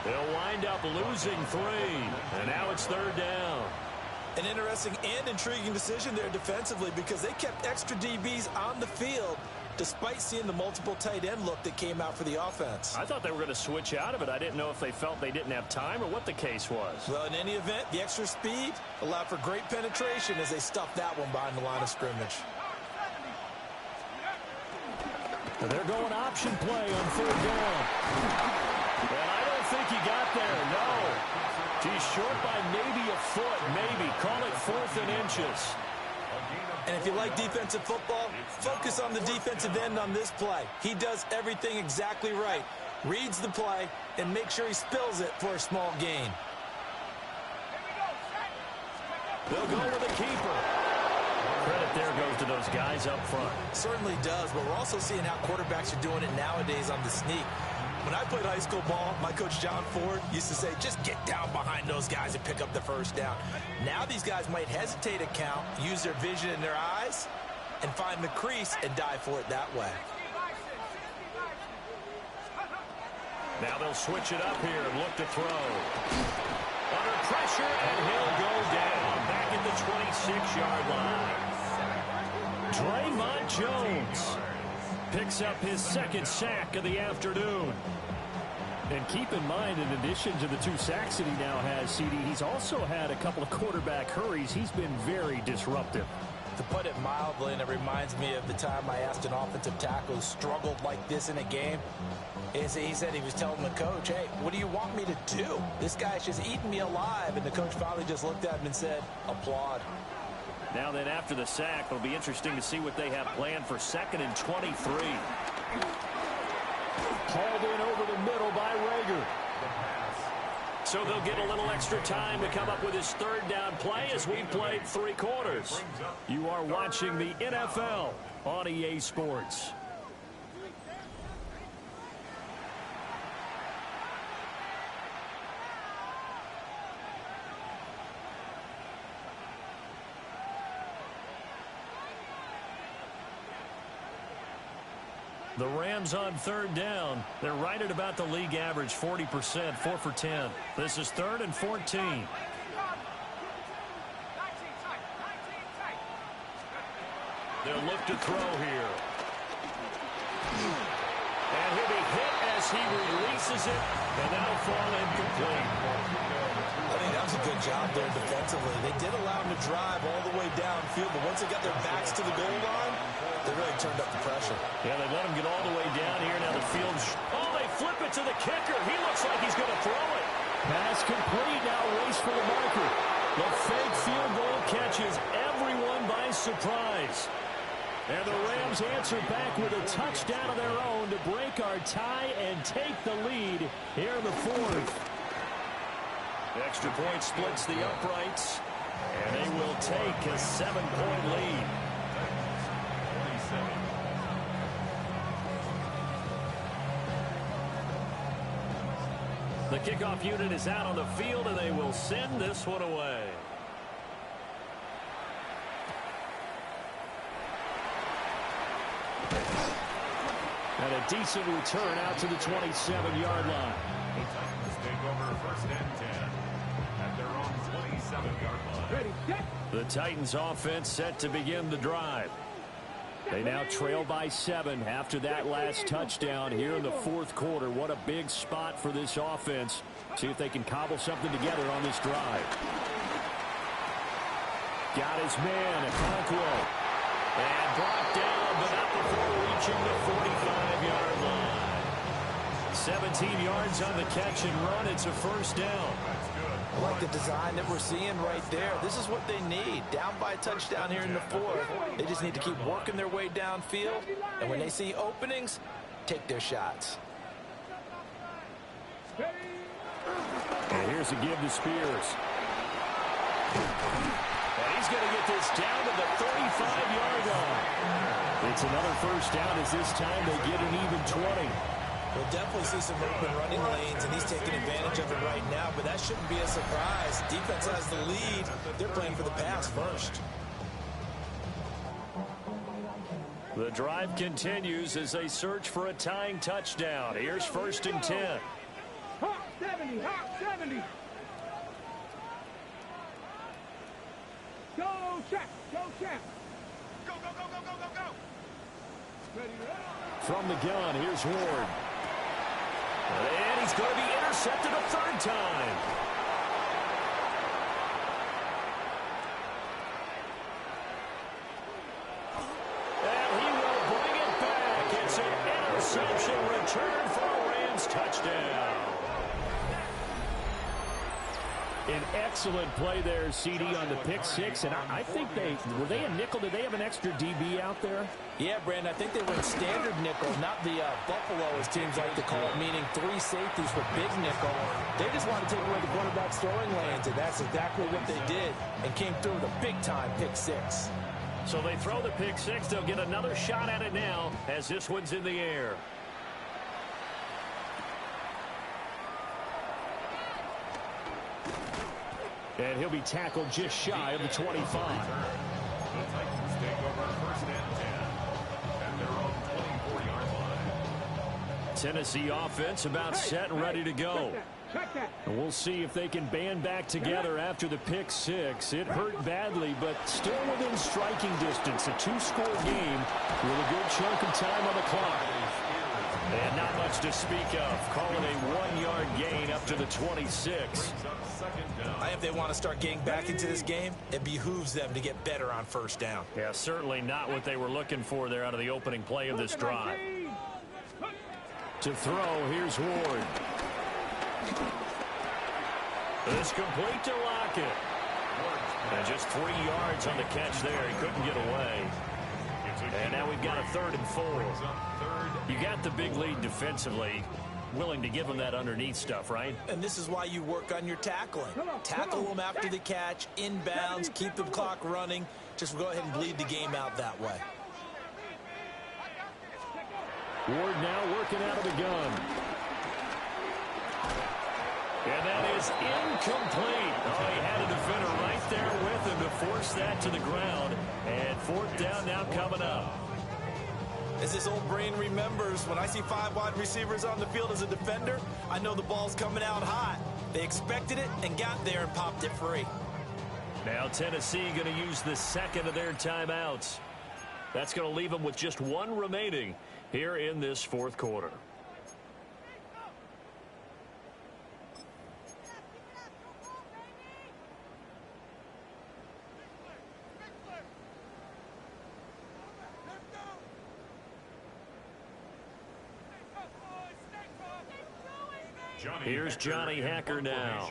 They'll wind up losing 3. And now it's 3rd down. An interesting and intriguing decision there defensively because they kept extra DBs on the field despite seeing the multiple tight end look that came out for the offense. I thought they were going to switch out of it. I didn't know if they felt they didn't have time or what the case was. Well, in any event, the extra speed allowed for great penetration as they stuffed that one behind the line of scrimmage. They're going option play on 3rd down. And I don't think he got there, no. He's short by maybe a foot, maybe. Call it 4th and inches. And if you like defensive football, focus on the defensive end on this play. He does everything exactly right. Reads the play and makes sure he spills it for a small gain. They'll go with a keeper. Credit there goes to those guys up front. Certainly does, but we're also seeing how quarterbacks are doing it nowadays on the sneak. When I played high school ball, my coach John Ford used to say, just get down behind those guys and pick up the first down. Now these guys might hesitate a count, use their vision in their eyes, and find the crease and dive for it that way. Now they'll switch it up here and look to throw. Under pressure, and he'll go down back at the 26-yard line. Draymond Jones picks up his 2nd sack of the afternoon. And keep in mind, in addition to the 2 sacks that he now has, CD, he's also had a couple of quarterback hurries. He's been very disruptive. To put it mildly, and it reminds me of the time I asked an offensive tackle who struggled like this in a game, is he said he was telling the coach, hey, what do you want me to do? This guy's just eating me alive. And the coach finally just looked at him and said, applaud. Now then, after the sack, it'll be interesting to see what they have planned for 2nd and 23. Hauled in over the middle by Rager. So they'll get a little extra time to come up with his 3rd down play as we played 3 quarters. You are watching the NFL on EA Sports. The Rams on third down. They're right at about the league average, 40%, 4 for 10. This is 3rd and 14. They'll look to throw here. And he'll be hit as he releases it, and that'll fall incomplete. I think that was a good job there defensively. They did allow him to drive all the way downfield, but once they got their backs to the goal line, they really turned up the pressure. Yeah, they let him get all the way down here. Now the field's... Oh, they flip it to the kicker. He looks like he's going to throw it. Pass complete. Now race for the marker. The fake field goal catches everyone by surprise. And the Rams answer back with a touchdown of their own to break our tie and take the lead here in the 4th. Extra point splits the uprights, and they will take a 7-point lead. The kickoff unit is out on the field, and they will send this one away. And a decent return out to the 27-yard line. The Titans take over 1st and 10 at their own 27-yard line. Ready, set. The Titans offense set to begin the drive. They now trail by 7 after that last touchdown here in the 4th quarter. What a big spot for this offense. See if they can cobble something together on this drive. Got his man, Okonkwo. And brought down, but not before reaching the 45-yard line. 17 yards on the catch and run. It's a 1st down. I like the design that we're seeing right there. This is what they need. Down by a touchdown here in the 4th. They just need to keep working their way downfield. And when they see openings, take their shots. And here's a give to Spears. And he's going to get this down to the 35-yard line. It's another 1st down as this time they get an even 20. We'll definitely see some open running lanes, and he's taking advantage of it right now, but that shouldn't be a surprise. Defense has the lead. They're playing for the pass first. The drive continues as they search for a tying touchdown. Here's 1st and 10. Hawk 70, Hawk 70. Go, check, go, check. Go, go, go, go, go, go, go. Ready, ready. From the gun, here's Ward. And he's going to be intercepted a 3rd time. And he will bring it back. It's an interception return for a Rams touchdown. An excellent play there, CD, on the pick 6. And I think were they a nickel? Did they have an extra DB out there? Yeah, Brandon, I think they went standard nickel, not the Buffalo, as teams like to call it, meaning 3 safeties for big nickel. They just want to take away the quarterback's throwing lanes, and that's exactly what they did, and came through with a big-time pick 6. So they throw the pick 6. They'll get another shot at it now as this one's in the air. And he'll be tackled just shy of the 25. The Titans take over 1st and 10 at their own 24-yard line. Tennessee offense about set and ready to go. Check that. And we'll see if they can band back together after the pick 6. It hurt badly, but still within striking distance. A 2-score game with a good chunk of time on the clock. And not much to speak of. Calling a 1-yard gain up to the 26. If they want to start getting back into this game, it behooves them to get better on 1st down. Yeah, certainly not what they were looking for there out of the opening play of this drive. To throw, here's Ward. It's complete to Lockett. And just 3 yards on the catch there. He couldn't get away. And now we've got a 3rd and 4. You got the big lead defensively. Willing to give them that underneath stuff, right? And this is why you work on your tackling. Tackle them after the catch, inbounds, keep the clock running. Just go ahead and bleed the game out that way. Ward now working out of the gun. And that is incomplete. Oh, he had a defender right there with him to force that to the ground. And 4th down now coming up. As this old brain remembers, when I see 5 wide receivers on the field as a defender, I know the ball's coming out hot. They expected it and got there and popped it free. Now Tennessee going to use the second of their timeouts. That's going to leave them with just one remaining here in this fourth quarter. Here's Johnny Hacker now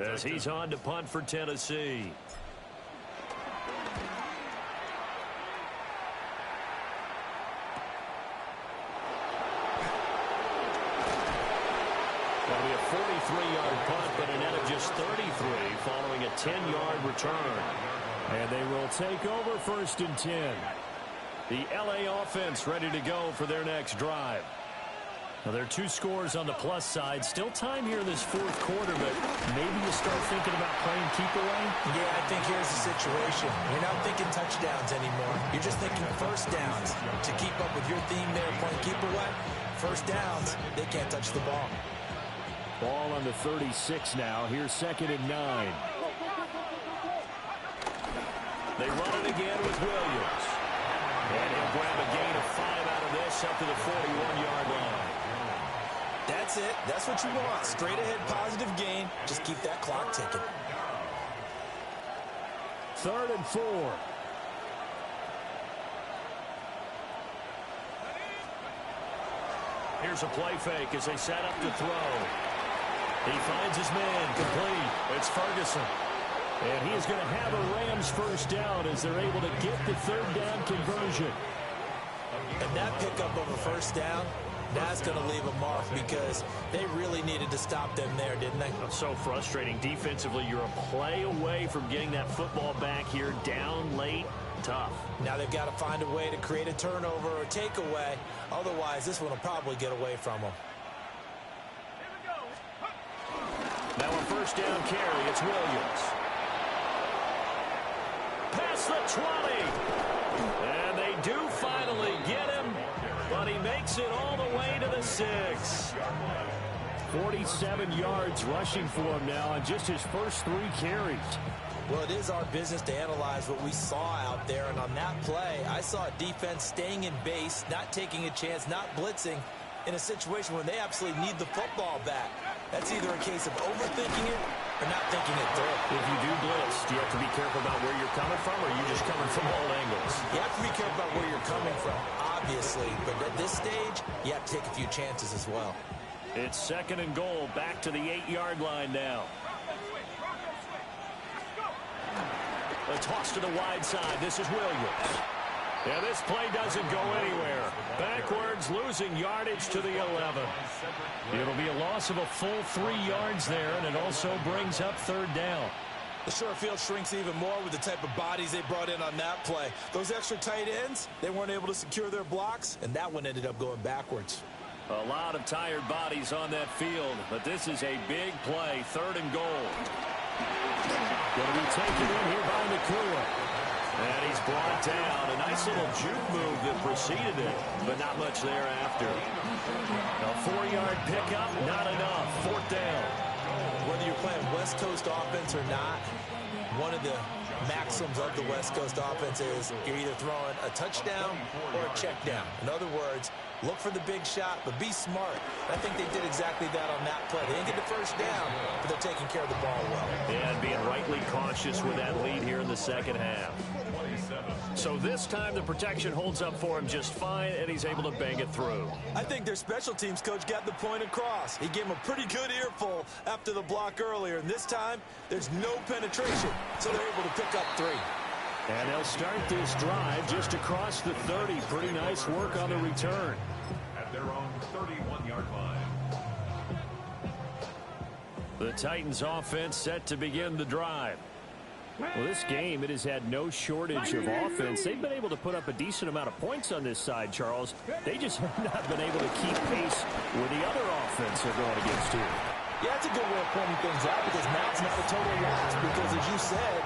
as he's on to punt for Tennessee. That'll be a 43-yard punt, but a net of just 33 following a 10-yard return. And they will take over 1st and 10. The LA offense ready to go for their next drive. Now, there are 2 scores on the plus side. Still time here in this fourth quarter, but maybe you start thinking about playing keep away? Yeah, I think here's the situation. You're not thinking touchdowns anymore. You're just thinking first downs. To keep up with your theme there, playing keep away, first downs, they can't touch the ball. Ball on the 36 now. Here's 2nd and 9. They run it again with Williams. And he'll grab a gain of 5 out of this up to the 41-yard line. That's it. That's what you want. Straight ahead positive gain. Just keep that clock ticking. 3rd and 4. Here's a play fake as they set up to throw. He finds his man complete. It's Ferguson. And he is going to have a Rams first down as they're able to get the 3rd down conversion. And that pickup of a first down, that's going to leave a mark because they really needed to stop them there, didn't they? So frustrating. Defensively, you're a play away from getting that football back here down late. Tough. Now they've got to find a way to create a turnover or takeaway. Otherwise, this one will probably get away from them. Now a first down carry. It's Williams. Past the 20. And they do finally get him, but he makes it all the way to the 6. 47 yards rushing for him now on just his first 3 carries. Well, it is our business to analyze what we saw out there, and on that play, I saw a defense staying in base, not taking a chance, not blitzing, in a situation where they absolutely need the football back. That's either a case of overthinking it or not thinking it through. If you do blitz, do you have to be careful about where you're coming from, or are you just coming from all angles? You have to be careful about where you're coming from, obviously, but at this stage, you have to take a few chances as well. It's 2nd and goal, back to the 8-yard line now. A toss to the wide side. This is Williams. Yeah, this play doesn't go anywhere. Backwards, losing yardage to the 11. It'll be a loss of a full 3 yards there, and it also brings up 3rd down. The short field shrinks even more with the type of bodies they brought in on that play. Those extra tight ends, they weren't able to secure their blocks, and that one ended up going backwards. A lot of tired bodies on that field, but this is a big play, 3rd and goal. Going to be taken in here by McClure. And he's brought down. A nice little juke move that preceded it, but not much thereafter. A 4-yard pickup, not enough. 4th down. Whether you're playing West Coast offense or not, one of the maxims of the West Coast offense is you're either throwing a touchdown or a check down. In other words, look for the big shot, but be smart. I think they did exactly that on that play. They didn't get the first down, but they're taking care of the ball well. And being rightly cautious with that lead here in the second half. So this time the protection holds up for him just fine, and he's able to bang it through. I think their special teams coach got the point across. He gave him a pretty good earful after the block earlier, and this time there's no penetration, so they're able to pick up 3. And they'll start this drive just across the 30. Pretty nice work on the return. At their own 31-yard line. The Titans offense set to begin the drive. Well, this game, it has had no shortage of offense. They've been able to put up a decent amount of points on this side, Charles. They just have not been able to keep pace with the other offense they're going against here. Yeah, that's a good way of pointing things out because now it's not a total loss because, as you said,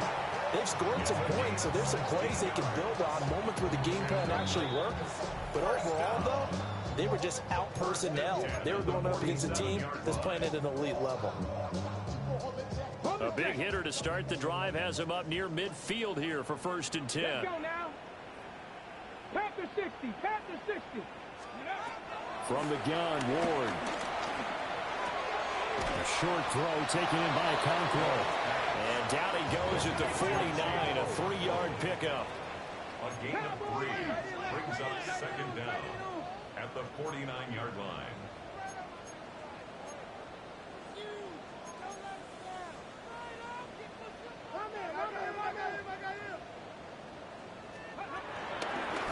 They've scored some points, so there's some plays they can build on, moments where the game plan actually worked. But overall, though, they were just out-personnel. They were going up against a team that's playing at an elite level. A big hitter to start the drive has him up near midfield here for 1st and 10. Let's go now. Panther 60. Panther 60. From the gun, Ward. A short throw taken in by Conquo. And down he goes at the 49, a 3-yard pickup. A gain of 3 brings up 2nd down at the 49-yard line.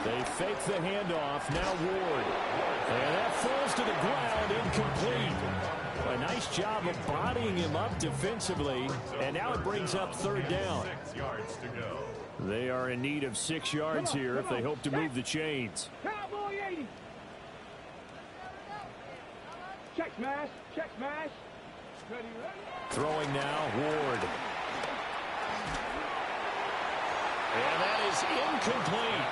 They fake the handoff. Now Ward. And that falls to the ground, incomplete. A nice job of bodying him up defensively. And now it brings up 3rd down. 6 yards to go. They are in need of 6 yards here if they hope to move the chains. Cowboy 80. Check smash. Check smash. Ready, ready. Throwing now, Ward. And that is incomplete.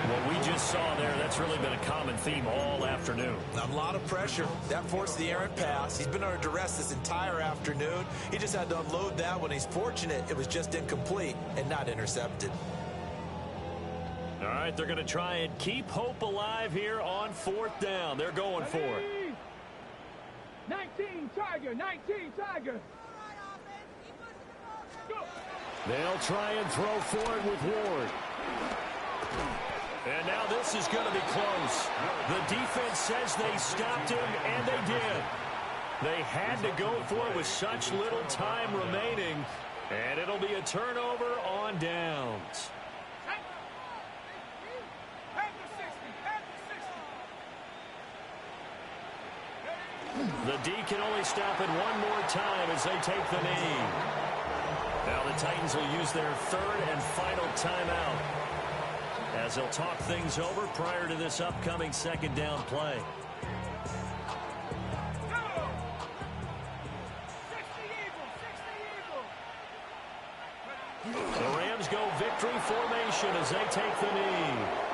What we just saw there, that's really been a common theme all afternoon. A lot of pressure. That forced the errant pass. He's been under duress this entire afternoon. He just had to unload that one. He's fortunate it was just incomplete and not intercepted. All right, they're going to try and keep hope alive here on 4th down. They're going for it. 19 Tiger. 19 Tiger. Go. They'll try and throw for it with Ward. And now this is going to be close. The defense says they stopped him, and they did. They had to go for it with such little time remaining, and it'll be a turnover on downs. The D can only stop it one more time as they take the knee. Now the Titans will use their 3rd and final timeout as they'll talk things over prior to this upcoming 2nd down play. The Rams go victory formation as they take the knee.